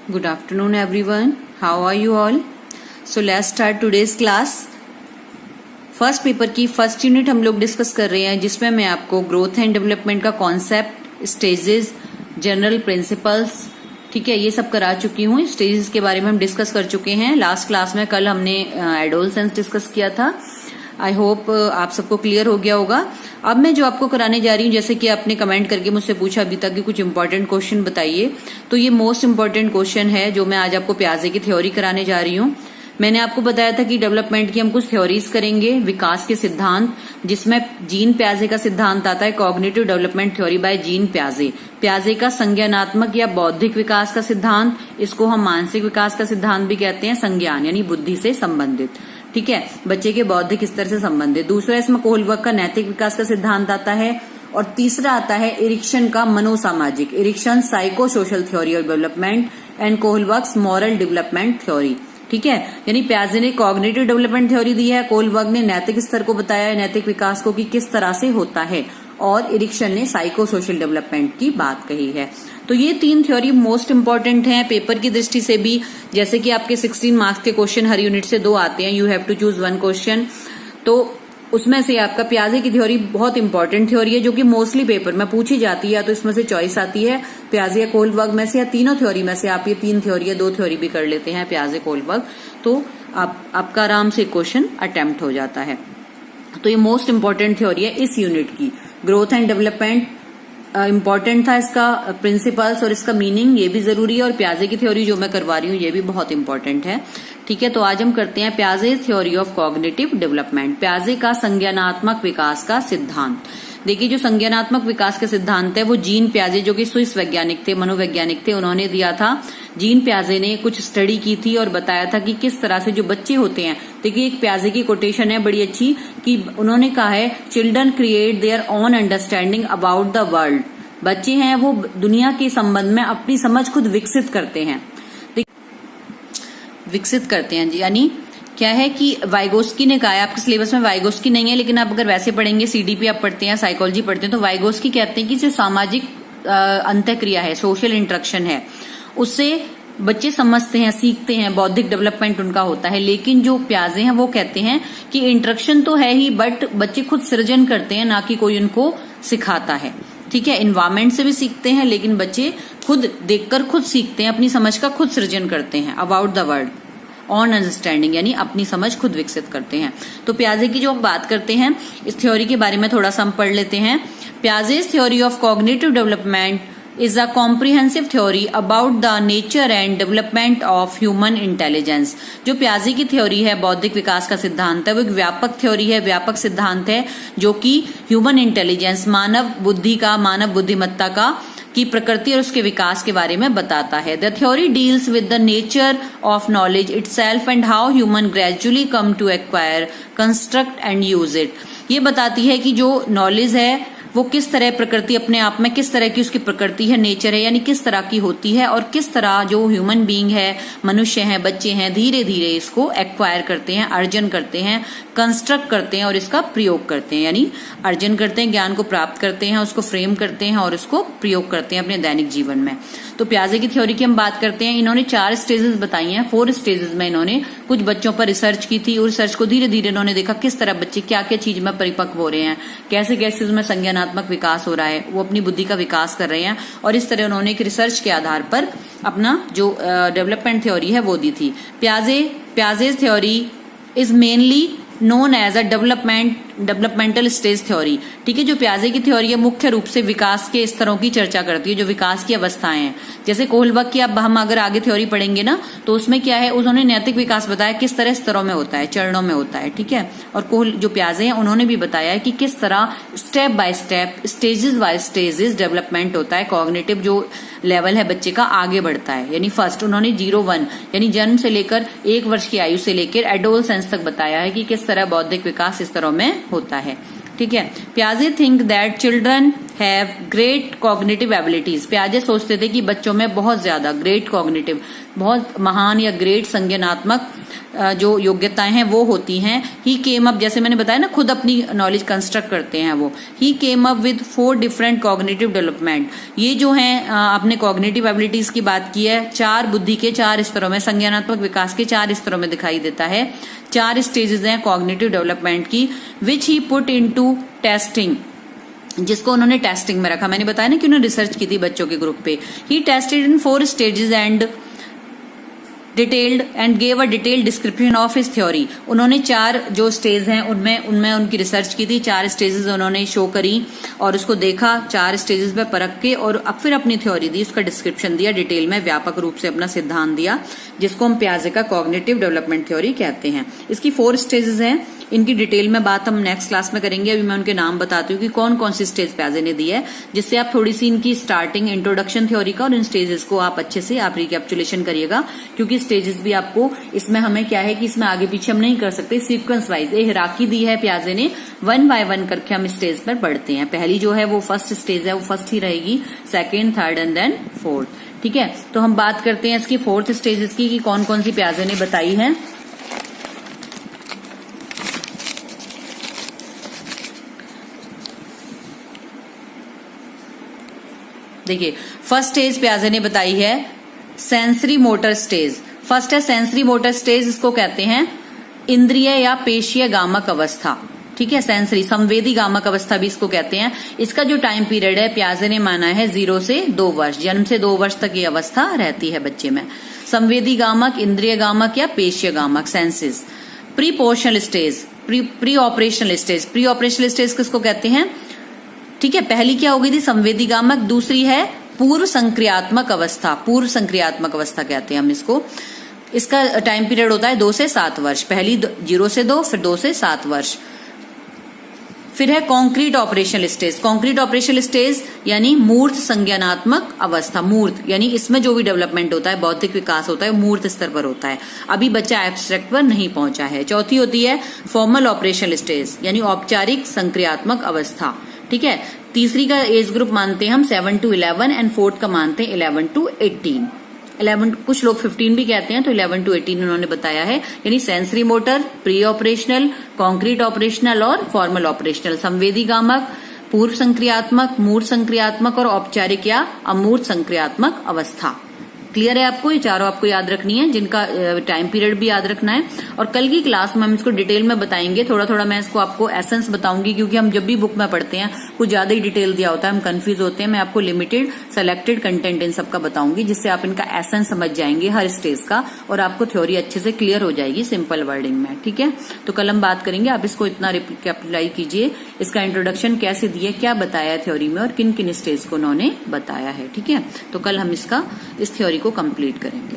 Good afternoon everyone. How are you all? So let's start today's class. First paper की first unit हम लोग discuss कर रहे हैं जिसमें मैं आपको ग्रोथ एंड डेवलपमेंट का कॉन्सेप्ट, स्टेजेस, जनरल प्रिंसिपल्स, ठीक है, ये सब करा चुकी हूँ। स्टेजेस के बारे में हम डिस्कस कर चुके हैं लास्ट क्लास में। कल हमने एडोलसेंस डिस्कस किया था। आई होप आप सबको क्लियर हो गया होगा। अब मैं जो आपको कराने जा रही हूँ, जैसे कि आपने कमेंट करके मुझसे पूछा अभी तक कि कुछ इंपॉर्टेंट क्वेश्चन बताइए, तो ये मोस्ट इंपॉर्टेंट क्वेश्चन है जो मैं आज आपको प्याजे की थ्योरी कराने जा रही हूँ। मैंने आपको बताया था कि डेवलपमेंट की हम कुछ थ्योरीज करेंगे, विकास के सिद्धांत, जिसमें जीन प्याजे का सिद्धांत आता है, cognitive development theory by Jean प्याजे। प्याजे का संज्ञानात्मक या बौद्धिक विकास का सिद्धांत, इसको हम मानसिक विकास का सिद्धांत भी कहते हैं। संज्ञान यानी बुद्धि से संबंधित, ठीक है, बच्चे के बौद्धिक स्तर से संबंधित। दूसरा इसमें कोहलबर्ग का नैतिक विकास का सिद्धांत आता है। और तीसरा आता है इरिक्शन का मनोसामाजिक, Erikson psychosocial theory of development and Kohlberg's moral development theory, ठीक है। यानी प्याजे ने कॉग्निटिव डेवलपमेंट थ्योरी दी है, कोहलबर्ग ने नैतिक स्तर को बताया है, नैतिक विकास को कि किस तरह से होता है, और इरिक्शन ने साइको सोशल डेवलपमेंट की बात कही है। तो ये तीन थ्योरी मोस्ट इंपॉर्टेंट हैं पेपर की दृष्टि से भी। जैसे कि आपके 16 मार्क्स के क्वेश्चन हर यूनिट से 2 आते हैं, you have to choose 1 question, तो उसमें से आपका प्याजे की थ्योरी बहुत इंपॉर्टेंट थ्योरी है जो कि मोस्टली पेपर में पूछी जाती है। तो इसमें से चॉइस आती है प्याजे या कोहलबर्ग में से, या तीनों थ्योरी में से। आप ये 3 थ्योरी या 2 थ्योरी भी कर लेते हैं, प्याजे कोहलबर्ग, तो आपका आराम से क्वेश्चन अटेम्प्ट हो जाता है। तो ये मोस्ट इंपॉर्टेंट थ्योरी है इस यूनिट की। ग्रोथ एंड डेवलपमेंट इंपॉर्टेंट था, इसका प्रिंसिपल्स और इसका मीनिंग ये भी जरूरी है। और प्याजे की थ्योरी जो मैं करवा रही हूँ ये भी बहुत इंपॉर्टेंट है, ठीक है। तो आज हम करते हैं प्याजे थ्योरी ऑफ कॉग्निटिव डेवलपमेंट, प्याजे का संज्ञानात्मक विकास का सिद्धांत। देखिए, जो संज्ञानात्मक विकास का सिद्धांत है वो जीन प्याजे, जो कि स्विस वैज्ञानिक थे, मनोवैज्ञानिक थे, उन्होंने दिया था। जीन प्याजे ने कुछ स्टडी की थी और बताया था कि किस तरह से जो बच्चे होते हैं, देखिए एक प्याजे की कोटेशन है बड़ी अच्छी कि उन्होंने कहा है, children create their own understanding about the world. बच्चे हैं वो दुनिया के संबंध में अपनी समझ खुद विकसित करते हैं, विकसित करते हैं। यानी क्या है कि वाइगोस्की ने कहा है, आपके सिलेबस में वाइगोस्की नहीं है, लेकिन आप अगर वैसे पढ़ेंगे, सीडीपी आप पढ़ते हैं, साइकोलॉजी पढ़ते हैं, तो वाइगोस्की कहते हैं कि जो सामाजिक अंतःक्रिया है, सोशल इंटरेक्शन है, उससे बच्चे समझते हैं, सीखते हैं, बौद्धिक डेवलपमेंट उनका होता है। लेकिन जो प्याजे हैं वो कहते हैं कि इंटरेक्शन तो है ही, बट बच्चे खुद सृजन करते हैं, ना कि कोई उनको सिखाता है, ठीक है। इन्वायरमेंट से भी सीखते हैं, लेकिन बच्चे खुद देखकर खुद सीखते हैं, अपनी समझ का खुद सृजन करते हैं। About the world on understanding, यानी अपनी समझ खुद विकसित करते हैं। तो प्याजे की जो हम बात करते हैं, इस थ्योरी के बारे में थोड़ा सा हम पढ़ लेते हैं। Piaget's theory of cognitive development is a comprehensive theory about the nature and development of human intelligence। जो प्याजे की थ्योरी है, बौद्धिक विकास का सिद्धांत है, वो एक व्यापक थ्योरी है, व्यापक सिद्धांत है, जो कि ह्यूमन इंटेलिजेंस, मानव बुद्धि का, मानव बुद्धिमत्ता का की प्रकृति और उसके विकास के बारे में बताता है। The theory deals with the nature of knowledge itself and how human gradually come to acquire, construct and use it. ये बताती है कि जो नॉलेज है वो किस तरह, प्रकृति अपने आप में किस तरह की उसकी प्रकृति है, नेचर है, यानी किस तरह की होती है, और किस तरह जो ह्यूमन बीइंग है, मनुष्य हैं, बच्चे हैं, धीरे धीरे इसको एक्वायर करते हैं, अर्जन करते हैं, कंस्ट्रक्ट करते हैं और इसका प्रयोग करते हैं। यानी अर्जन करते हैं, ज्ञान को प्राप्त करते हैं, उसको फ्रेम करते हैं और उसको प्रयोग करते हैं अपने दैनिक जीवन में। तो प्याजे की थ्योरी की हम बात करते हैं। इन्होंने 4 स्टेजेस बताई हैं, 4 स्टेजेस में इन्होंने कुछ बच्चों पर रिसर्च की थी, और रिसर्च को धीरे धीरे इन्होंने देखा किस तरह बच्चे क्या क्या चीज में परिपक्व हो रहे हैं, कैसे कैसे उसमें संज्ञानात्मक विकास हो रहा है, वो अपनी बुद्धि का विकास कर रहे हैं। और इस तरह उन्होंने एक रिसर्च के आधार पर अपना जो डेवलपमेंट थ्योरी है वो दी थी। Piaget's theory is mainly known as a developmental stage theory, ठीक है। जो प्याजे की थ्योरी है मुख्य रूप से विकास के स्तरों की चर्चा करती है, जो विकास की अवस्थाएं हैं। जैसे कोहलबर्ग की अब हम अगर आगे थ्योरी पढ़ेंगे ना, तो उसमें क्या है, उन्होंने नैतिक विकास बताया किस तरह स्तरों में होता है, चरणों में होता है, ठीक है। और जो प्याजे हैं उन्होंने भी बताया है कि किस तरह step by step, stages by stages development होता है, कॉग्निटिव जो लेवल है बच्चे का आगे बढ़ता है। यानी फर्स्ट उन्होंने 0-1 यानी जन्म से लेकर 1 वर्ष की आयु से लेकर एडोलसेंस तक बताया है कि किस तरह बौद्धिक विकास इस तरह में होता है, ठीक है। प्याजे think that children have great cognitive abilities. पियाजे सोचते थे कि बच्चों में बहुत ज्यादा ग्रेट कॉग्निटिव, बहुत महान या ग्रेट संज्ञानात्मक जो योग्यताएं हैं वो होती हैं। ही केम अप, जैसे मैंने बताया ना, खुद अपनी नॉलेज कंस्ट्रक्ट करते हैं वो। He came up with 4 different cognitive development. ये जो है आपने कॉग्निटिव एबिलिटीज की बात की है, 4 बुद्धि के 4 स्तरों में, संज्ञानात्मक विकास के 4 स्तरों में दिखाई देता है। 4 स्टेजेस हैं कॉग्निटिव डेवलपमेंट की, विच ही पुट इनटू टेस्टिंग, जिसको उन्होंने टेस्टिंग में रखा। मैंने बताया ना कि उन्होंने रिसर्च की थी बच्चों के ग्रुप पे। He tested in 4 stages and detailed and gave a detailed description of his theory. उन्होंने 4 जो स्टेज हैं उनमें उनकी रिसर्च की थी, 4 स्टेजेस उन्होंने शो करी और उसको देखा, 4 स्टेजेस पे परख के, और अब फिर अपनी थ्योरी दी, उसका डिस्क्रिप्शन दिया, डिटेल में व्यापक रूप से अपना सिद्धांत दिया, जिसको हम पियाजे का कॉग्निटिव डेवलपमेंट थ्योरी कहते हैं। इसकी 4 स्टेजेस हैं, इनकी डिटेल में बात हम नेक्स्ट क्लास में करेंगे। अभी मैं उनके नाम बताती हूँ कि कौन कौन सी स्टेज पियाजे ने दी है, जिससे आप थोड़ी सी इनकी स्टार्टिंग इंट्रोडक्शन थ्योरी का और इन स्टेजेस को आप अच्छे से आप रिकैप्चुलेशन करिएगा, क्योंकि स्टेजेस भी आपको इसमें हमें क्या है कि इसमें आगे पीछे हम नहीं कर सकते, सीक्वेंस वाइज ये हिराकी दी है पियाजे ने, 1 बाय 1 करके हम स्टेज पर बढ़ते हैं। पहली जो है वो फर्स्ट स्टेज है, वो फर्स्ट ही रहेगी, second, third and then fourth. ठीक है, तो हम बात करते हैं इसकी 4th स्टेजेस की कि कौन कौन सी पियाजे ने बताई है। देखिए, फर्स्ट स्टेज पियाजे ने बताई है सेंसरी मोटर स्टेज। फर्स्ट है सेंसरी मोटर स्टेज, इसको कहते हैं इंद्रिय या पेशीय गामक अवस्था। ठीक है, सेंसरी संवेदी गामक अवस्था भी इसको कहते हैं। इसका जो टाइम पीरियड है पियाजे ने माना है 0 से 2 वर्ष, जन्म से 2 वर्ष तक ये अवस्था रहती है बच्चे में। संवेदी गामक, इंद्रिय गामक या पेशीय गामक, senses. Pre पोर्शनल stage, pre operational stage. Pre operational stage किसको कहते हैं? ठीक है, पहली क्या हो गई थी? संवेदी गामक। दूसरी है पूर्व संक्रियात्मक अवस्था, पूर्व संक्रियात्मक अवस्था कहते हैं हम इसको। इसका टाइम पीरियड होता है 2 से 7 वर्ष। पहली 0 से 2, फिर 2 से 7 वर्ष। फिर है concrete operational stage. Concrete operational stage यानी मूर्त संज्ञानात्मक अवस्था। मूर्त यानी इसमें जो भी डेवलपमेंट होता है, बौद्धिक विकास होता है, मूर्त स्तर पर होता है, अभी बच्चा एब्स्ट्रैक्ट पर नहीं पहुंचा है। चौथी होती है फॉर्मल ऑपरेशनल स्टेज यानी औपचारिक संक्रियात्मक अवस्था। ठीक है, तीसरी का एज ग्रुप मानते हैं हम 7 to 11 एंड फोर्थ का मानते हैं 11 to 18। 11, कुछ लोग 15 भी कहते हैं, तो 11 to 18 उन्होंने बताया है। यानी sensory motor, pre operational, concrete operational और फॉर्मल ऑपरेशनल। संवेदी गामक, पूर्व संक्रियात्मक, मूर्त संक्रियात्मक और औपचारिक या अमूर्त संक्रियात्मक अवस्था। क्लियर है आपको? ये चारों आपको याद रखनी है, जिनका टाइम पीरियड भी याद रखना है। और कल की क्लास में हम इसको डिटेल में बताएंगे। थोड़ा थोड़ा मैं इसको आपको एसेंस बताऊंगी, क्योंकि हम जब भी बुक में पढ़ते हैं कुछ ज्यादा ही डिटेल दिया होता है, हम कंफ्यूज होते हैं। मैं आपको लिमिटेड सेलेक्टेड कंटेंट इन सबका बताऊंगी, जिससे आप इनका एसेंस समझ जाएंगे हर स्टेज का, और आपको थ्योरी अच्छे से क्लियर हो जाएगी सिंपल वर्डिंग में। ठीक है, तो कल हम बात करेंगे। आप इसको इतना रिप्लाई कीजिए, इसका इंट्रोडक्शन कैसे दिया, क्या बताया है थ्योरी में, और किन किन स्टेज को उन्होंने बताया है। ठीक है, तो कल हम इस थ्योरी को कंप्लीट करेंगे।